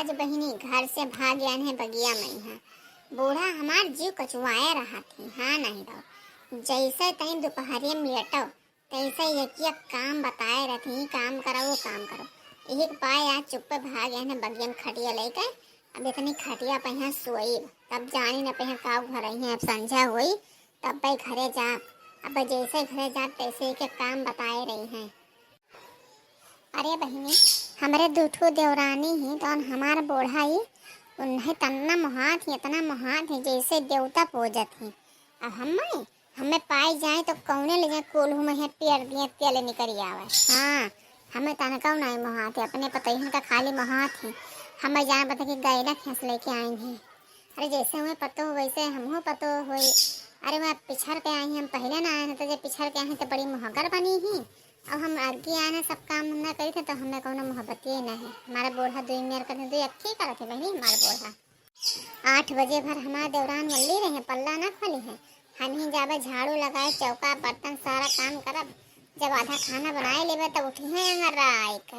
आज बहिनी घर से भाग गया है बगिया में है। बूढ़ा हमार जीव कचुआए रहा थी। हाँ नहीं तो जैसे तई दोपहरिया में लेटो तैसे एक काम बताए रहती, काम करो वो काम करो। एक पाए आज चुप्पे भाग गए हैं बगिया में खटिया लेके। अब इतनी खटिया पे यहाँ सोई तब जानी न पे काव घर है। अब संझा हुई तब पे घरे जा। अब जैसे घरे जा तैसे के काम बताए रही हैं। अरे बहिनी हमारे दूठो देवरानी ही तो हमारा बूढ़ा ही उन्हें तन्ना मुहात ही इतना मुहात है जैसे देवता पूजत ही। अब हमें पाई जाए तो कौने ले जाए कोल्हू में पेड़ दिए तेल निकल आवे। हाँ हमें तनका नहीं मुहात है, अपने पतैहन का खाली मुहात है। हमें जान पता कि गैला खेस लेके आएंगे। अरे जैसे हमें पतो हो वैसे हमहू पतो हो। अरे वह पिछड़ के आई हम पहले ना आए तो जब पिछड़ के आए तो बड़ी मुहगर बनी ही। अब हम आगे आए ना सब काम ना करी थे तो हमें कोनो मोहब्बत ही नहीं। हमारा बूढ़ा दुई मेर करते दुई अच्छी करत है बहनी। हमारा बूढ़ा 8 बजे भर हमारा देवरान वल्ली रहे पल्ला ना खोली है। हम ही जाबे झाड़ू लगाए चौका बर्तन सारा काम करब। जब आधा खाना बनाए लेबे तब उठी है राय का।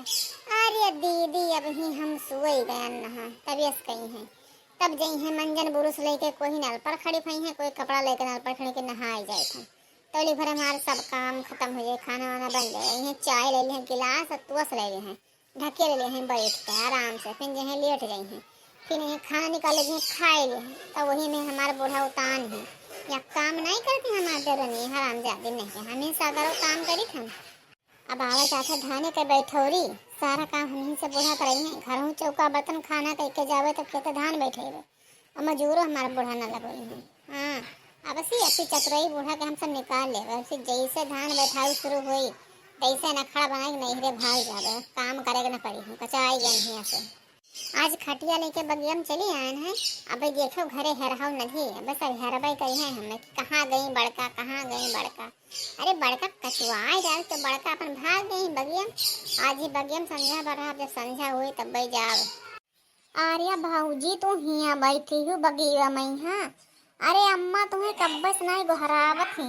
अरे दीदी अब ही हम सोई गए नहा तबियत कहीं है। तब जई है मंजन बुरुस लेके कोई नल पर खड़ी फई है, कोई कपड़ा लेकर नल पर खड़ी के नहाए जाए थे। तोली भर हमारे सब काम खत्म हो जाए, खाना वाना बन जाए। यहाँ चाय ले लिए गिलास और तुस ले लिए ढके ले लिए बैठ के आराम से। फिर जो है लेट गई हैं, फिर यहाँ खाना निकाल लिए खाए लिए। तब वही में हमारा बूढ़ा उतान है या काम नहीं करती हमारे देवरानी हराम जाती नहीं। हम ही सागर काम करी थे। अब आवे चाचा धाने के बैठौरी सारा काम हम ही से बूढ़ा कराई है। घर हूँ चौका बर्तन खाना करके जावे तो खेते धान बैठे और मजूरो हमारा बूढ़ा न लगोई है। हाँ अब ऐसी चतुराई बूढ़ा के हम सब निकाल ले। वैसे जैसे धान बैठाई शुरू हुई तैसे नखड़ा बनाए नहीं रे भाग जावे। काम करेगा न पड़ी है कचाई गई है से। आज खटिया लेके बगिया में चली आए हैं। अब देखो घरे हेरहाउ नहीं। बस हेरबाई कही है हमें कहाँ गई बड़का कहाँ गई बड़का। अरे बड़का कचुआए जाए तो बड़का अपन भाग गई बगिया। आज ही बगिया में संझा भरा जब संझा हुई तब बई जाओ। अरे भाऊजी तू हिया बैठी हूँ बगिया में। हाँ अरे अम्मा तुम्हें कब्बस नहीं गोहरावत ही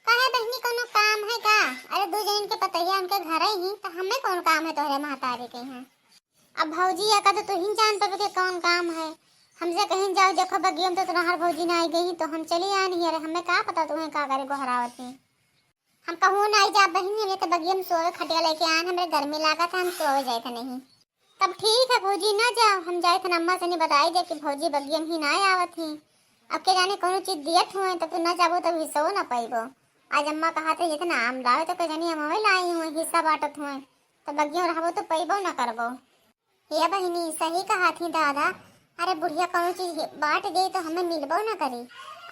कहे बहनी कोनो काम है का। अरे दो जन के पतैया उनके घर ही तो हमें कौन काम है तोहरे महतारी के यहाँ। अब भौजी या का तो तू ही जान पाबे के कौन काम है। हमसे कहीं जाओ देखो बगिया में तो तुम्हार भौजी ना आई गई तो हम चली आ नहीं। अरे हमें का पता तुम्हें का करे गोहरावत है। हम कहूँ ना जा बहनी हमें तो बगिया में सोवे खटिया लेके आए हमें गर्मी लगा था हम सोवे जाए थे नहीं। तब ठीक है भौजी ना जाओ हम जाए थे अम्मा से नहीं बताई दे कि भौजी बगिया में ही ना आवत ही। अब के जाने कोनो चीज दियत हुए तो तू ना जाबो तो हिस्सो ना पाइबो। आज अम्मा कहते ये ना आम लावे तो कहीं हम लाई हुए हिस्सा बांटत हुए तो बगिया रहबो तो पैबो ना करबो। ये बहनी सही कहा थी दादा। अरे बुढ़िया कौन चीज बांट गई तो हमें मिलबो ना करी।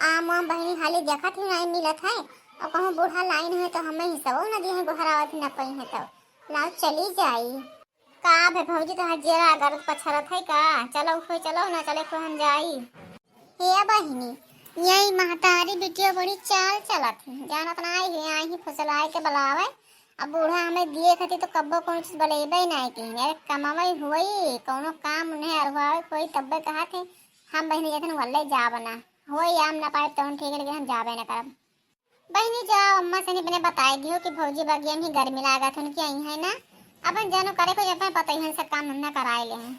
आम आम बहनी हाली देखा थी नहीं मिलत है और कहूँ बूढ़ा लाइन है तो हमें हिस्सो ना दी है गोहरावत न पई है तब लाओ चली जाई का भे भौजी तो जरा अगर पछरत है का। चलो ना चले को हम जाई। हे बहनी यही महतारी बिटिया बड़ी चाल चलत है जानत ना आई ही फसलाए के बुलावे। अब बूढ़ा हमें दिए खाती तो कब्बो कौन चीज बलेबे नहीं की। अरे कमावे हुई कोनो काम उन्हें अरवावे कोई तब्बे कहा थे हम बहनी जैसे वल्ले जा बना हुई आम ना पाए तो ठीक है लेकिन हम जाबे ना करब। बहनी जाओ अम्मा से नहीं बताई दियो कि भौजी बगिया में गर्मी लागत उनकी आई है ना। अपन जानो करे को जब पता ही सब काम हमने कराए ले हैं।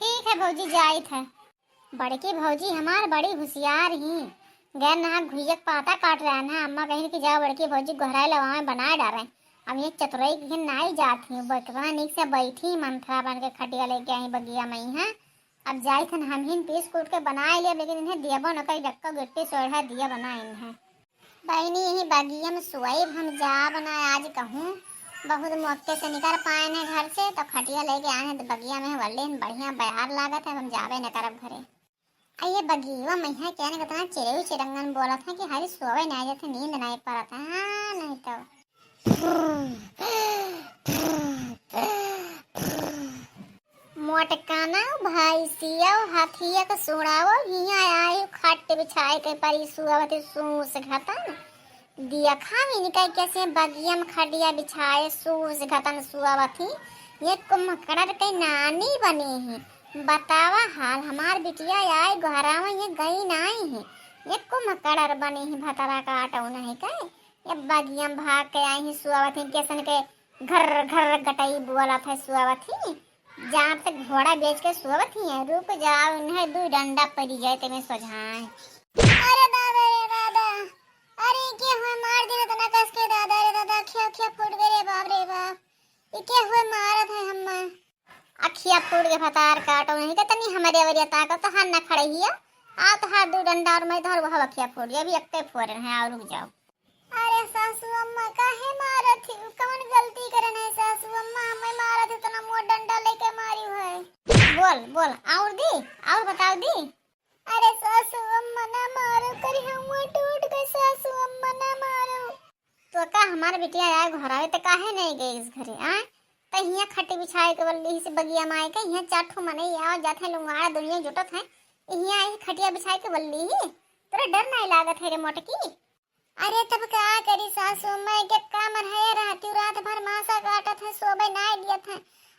ठीक है भौजी जाई थे। बड़की भौजी हमार बड़ी होशियार ही गैर नहा घुइयक पाता काट रहा है ना। अम्मा कहीं कि जाओ बड़की भौजी गोहराए लवाए बनाए डाले। अब ये चतुराई की नाई जाती बटवा नीक से बैठी मंथरा बन के खटिया लेके आई बगिया में है। अब जाई थन हम ही पीस कूट के बनाए लिया लेकिन इन्हें दिया न कई डक्का गिट्टी सोढ़ा दिया बनाए इन्हें। बहनी यही बगिया में सोई हम जा बनाए आज कहूँ बहुत मौके से निकल पाए हैं घर से तो खटिया लेके आए हैं तो बगिया में वल्ले बढ़िया बयार लागत है हम जावे न करब घरे। ये बगिया में है क्या ना कितना चिड़े चिरंगन बोला था कि हरी सोवे नहीं जाते नींद नहीं पड़ता। हाँ नहीं तो मोटकाना भाई सिया हाथिया का सुड़ावो हिया आई खट बिछाए के परी सुआवती सूस घतन दिया खावी निकाय कैसे बगिया में खटिया बिछाए सूस घतन सुआवती। ये कुमकड़र के नानी बनी है बतावा हाल हमार बिटिया आई गोहरावा ये गई नहीं है। ये कुमकड़र बनी है भतरा का आटा नहीं कहे ये बगिया में भाग के आई ही सुआवती कैसन के घर घर गटाई बोला था सुआवती जहाँ पे घोड़ा बेच के सोवत ही है, रुक जाओ इन्हें दू डंडा पड़ी जाए ते में सोझाए। अरे दादा रे दादा, अरे के हुए मार दिले तना कस के दादा रे दादा, अखिया अखिया फूट गए रे बाप रे बाप, ये के हुए मारत है हम अखिया फूट के फतार काटो नहीं के तनी हमारे अवरिया ताकत तो हां ना खड़े हिया आ तो हाथ दू डंडा और मैं धर वह अखिया फूट गया, अभी अक्के फोड़ है और रुक जाओ। अरे सासू अम्मा काहे मारत थी, कौन गलती करन है सासू अम्मा, मैं मारत इतना मोटा डंडा लेके मारी है। बोल बोल और दी और बताओ दी। अरे सासू अम्मा ना मारो करी, हम टूट गए सासू अम्मा ना मारो। तो का हमार बिटिया आए घरावे तो काहे नहीं गए इस घरे आ, तो हिया खट्टी बिछाए के बल्ली से बगिया माए के हिया चाठू मने आओ जाथे लुंगाड़ा दुनिया जुटत है, हिया ही खटिया बिछाए के बल्ली ही तेरा डर नहीं लागत है रे मोटकी। अरे तब क्या करी सासू, मैं के काम है रहती रात भर मासा काटत है, सोबे नाय दियत है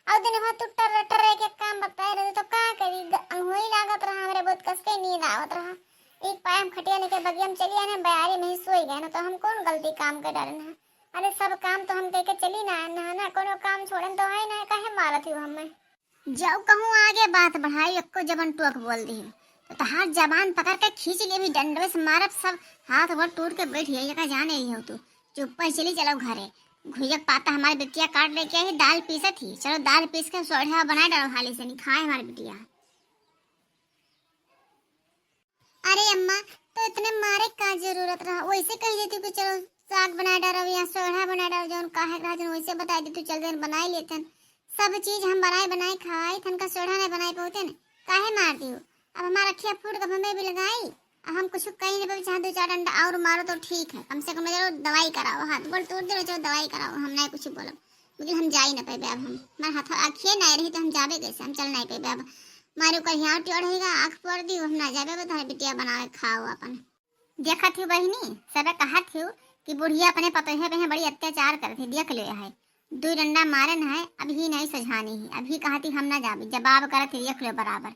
और दिन भर टुटर रटर के काम बताए रहे तो का करी, अंगोई लागत रहा हमरे बहुत कस के नींद आवत रहा। एक पायम खटिया लेके बगिया में चली आने, बयारी में ही सोई गए ना, तो हम कौन गलती काम के डरना। अरे सब काम तो हम कह के चली ना ना कोनो काम छोड़न तो है ना, काहे मारत ही हमें। जब कहूँ आगे बात बढ़ाई अक्को जबन टोक बोल दी तो हाथ जबान पकड़ के खींच लिए भी डंडे से मारब, सब हाथ वर टूट के बैठ गई का जाने ही हो तू, चुप चली चलो घरे। घुयक पाता हमारी बिटिया काट लेके आई, दाल पीसत थी, चलो दाल पीस के सोढ़ा बना डालो हाली से, नहीं खाए हमारी बिटिया। अरे अम्मा तो इतने मारे का जरूरत रहा, वैसे कह देती कि चलो साग बना डालो या सोढ़ा बना डालो, जो काहे रहा जन वैसे बता देती चल देन बनाई लेतन, सब चीज हम बनाए खाई थन का सोढ़ा नहीं बनाई पाते न, काहे मार दी। अब हमारा अखिया फूट के हमें भी लगाई, अब हम कुछ कहीं नहीं पाए, चाहे दो चार डंडा और मारो तो ठीक है, कम से कम चलो दवाई कराओ, हाथ बोल तोड़ दे चलो दवाई कराओ, हम नहीं कुछ बोलो, लेकिन हम जा ही ना पाए अब, हम हमारे हाथ आँखें नहीं रही तो हम जाबे कैसे, हम चल नहीं पाए अब, मारे ऊपर यहाँ टेढ़ रहेगा आँख पड़ दी, हम ना जाबे बता बिटिया बनावे खाओ अपन। देखा थी बहनी सब कहा थी कि बुढ़िया अपने पतोहे पे बड़ी अत्याचार करती, देख ले है दो डंडा मारे न है, अभी नहीं सझानी है, अभी कहा थी हम ना जाबे, जवाब करते देख लो बराबर।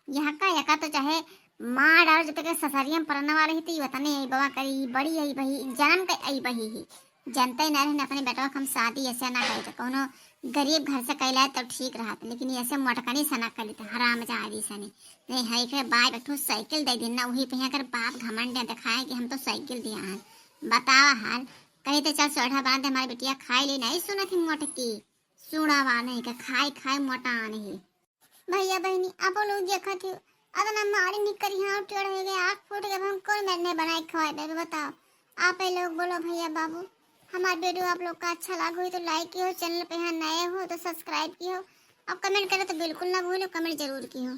यहाँ का यका तो चाहे माँ डाल जब तक ससरियम परना वाले ही तो वतने आई बवा करी बड़ी आई बही जन्म के आई बही ही जनता ही ना रहे अपने बेटा हम शादी ऐसे ना करे, कोनो गरीब घर से कैला तो ठीक रहा, लेकिन ऐसे मोटकनी से ना कर लेते हराम जादी से नहीं है के बाय बैठो साइकिल दे देना, वही पे कर बाप घमंड दिखाए कि हम तो साइकिल दिया है, बतावा हाल कहीं तो चल सोढ़ा बना दे हमारी बिटिया खाई ले, नहीं सुना थी मोटकी सुनावा नहीं का खाई खाई मोटा नहीं। भैया बहनी आप लोग देखा थे अदना मारी निकल यहाँ टेढ़ हो गए आँख फूट गए, हम कौन मैंने बनाए खवाए बेबे बताओ आप लोग बोलो भैया बाबू। हमारा वीडियो आप लोग का अच्छा लगा हो तो लाइक की हो, चैनल पे यहाँ नए हो तो सब्सक्राइब की हो, और कमेंट करो तो बिल्कुल ना भूलो, कमेंट जरूर की हो।